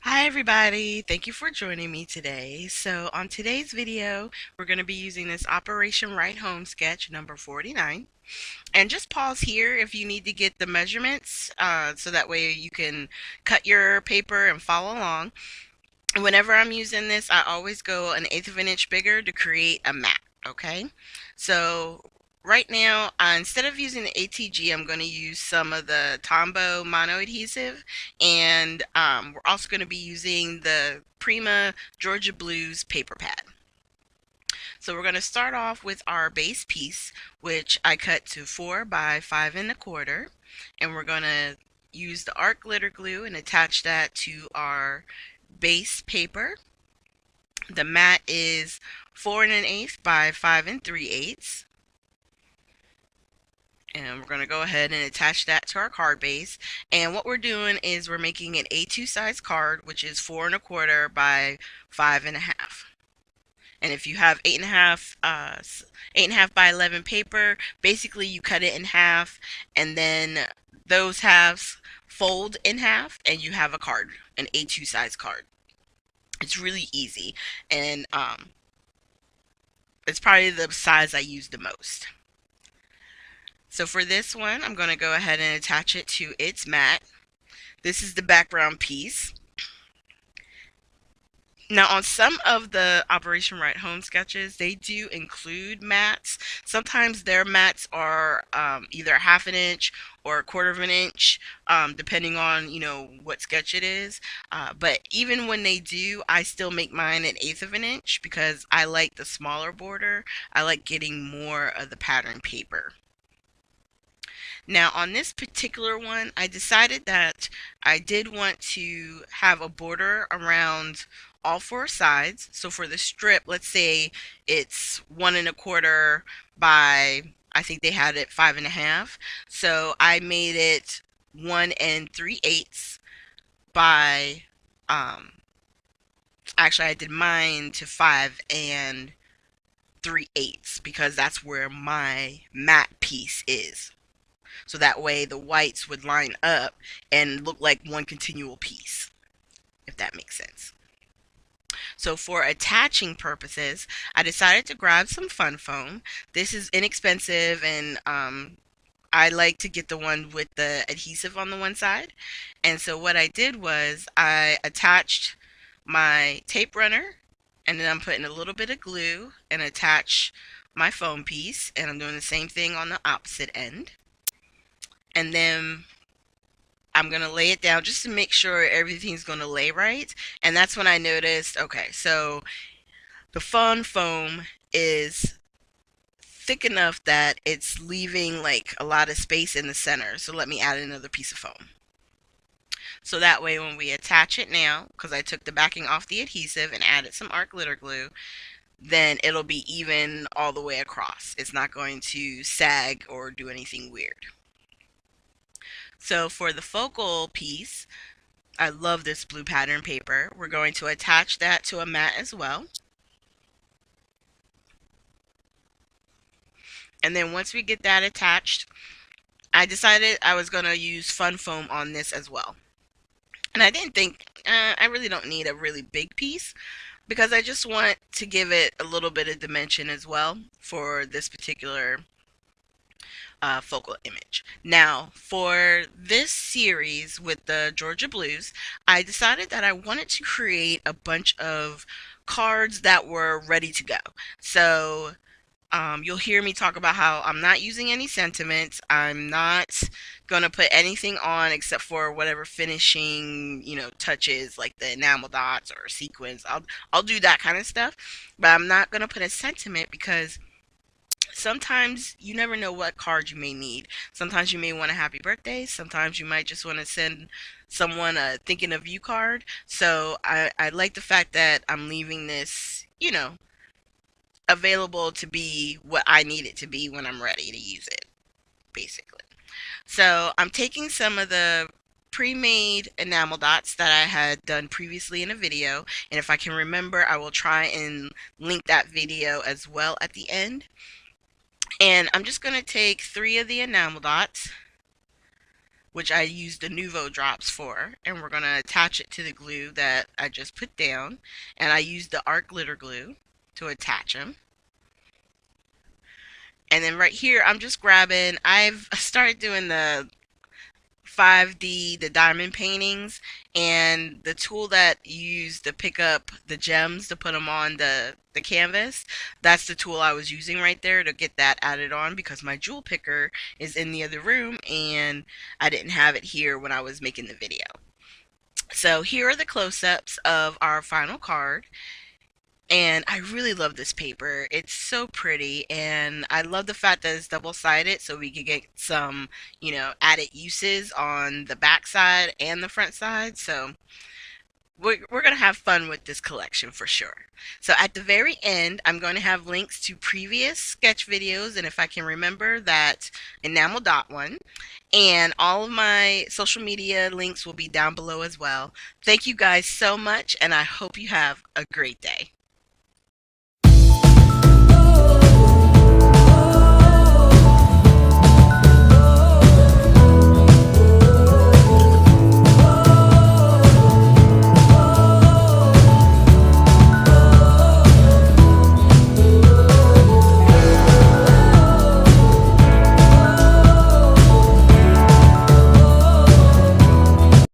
Hi everybody, thank you for joining me today. So on today's video, we're going to be using this Operation Right Home sketch number 49. And just pause here if you need to get the measurements so that way you can cut your paper and follow along. Whenever I'm using this, I always go an eighth of an inch bigger to create a mat, okay? So right now, instead of using the ATG, I'm going to use some of the Tombow mono adhesive, and we're also going to be using the Prima Georgia Blues paper pad. So we're going to start off with our base piece, which I cut to 4 by 5 1/4, and we're going to use the art glitter glue and attach that to our base paper. The mat is 4 1/8 by 5 3/8. And we're going to go ahead and attach that to our card base. And what we're doing is we're making an A2 size card, which is 4 1/4 by 5 1/2. And if you have 8 1/2 by 11 paper, basically you cut it in half, and then those halves fold in half, and you have a card, an A2 size card. It's really easy, and it's probably the size I use the most. So for this one, I'm going to go ahead and attach it to its mat. This is the background piece. Now, on some of the Operation Right Home sketches, they do include mats. Sometimes their mats are either 1/2 inch or 1/4 inch, depending on what sketch it is. But even when they do, I still make mine an eighth of an inch because I like the smaller border. I like getting more of the pattern paper. Now, on this particular one, I decided that I did want to have a border around all four sides. So for the strip, let's say it's 1 1/4 by, I think they had it 5 1/2. So I made it 1 3/8 by, actually I did mine to 5 3/8 because that's where my matte piece is. So that way the whites would line up and look like one continual piece, if that makes sense. So for attaching purposes, I decided to grab some Fun Foam. This is inexpensive, and I like to get the one with the adhesive on the one side. And so what I did was I attached my tape runner, and then I'm putting a little bit of glue and attach my foam piece, and I'm doing the same thing on the opposite end. And then I'm going to lay it down just to make sure everything's going to lay right. And that's when I noticed, okay, so the Fun Foam is thick enough that it's leaving like a lot of space in the center. So let me add another piece of foam. So that way when we attach it now, because I took the backing off the adhesive and added some art glitter glue, then it'll be even all the way across. It's not going to sag or do anything weird. So for the focal piece, I love this blue pattern paper. We're going to attach that to a mat as well. And then once we get that attached, I decided I was going to use Fun Foam on this as well. And I didn't think, I really don't need a really big piece because I just want to give it a little bit of dimension as well for this particular focal image. Now, for this series with the Georgia Blues, I decided that I wanted to create a bunch of cards that were ready to go. So you'll hear me talk about how I'm not using any sentiments. I'm not going to put anything on except for whatever finishing, touches like the enamel dots or sequins. I'll do that kind of stuff, but I'm not going to put a sentiment because sometimes you never know what card you may need. Sometimes you may want a happy birthday. Sometimes you might just want to send someone a thinking of you card. So I like the fact that I'm leaving this, available to be what I need it to be when I'm ready to use it, basically. So I'm taking some of the pre-made enamel dots that I had done previously in a video, and if I can remember, I will try and link that video as well at the end. And I'm just going to take 3 of the enamel dots, which I used the Nuvo drops for, and we're going to attach it to the glue that I just put down. And I used the art glitter glue to attach them. And then right here, I'm just grabbing, I've started doing the 5D, the diamond paintings, and the tool that you use to pick up the gems to put them on the canvas, that's the tool I was using right there to get that added on, because my jewel picker is in the other room and I didn't have it here when I was making the video. So here are the close-ups of our final card. And I really love this paper. It's so pretty, and I love the fact that it's double-sided so we could get some, added uses on the back side and the front side. So we're going to have fun with this collection for sure. So at the very end, I'm going to have links to previous sketch videos, and if I can remember, that enamel dot one. And all of my social media links will be down below as well. Thank you guys so much, and I hope you have a great day.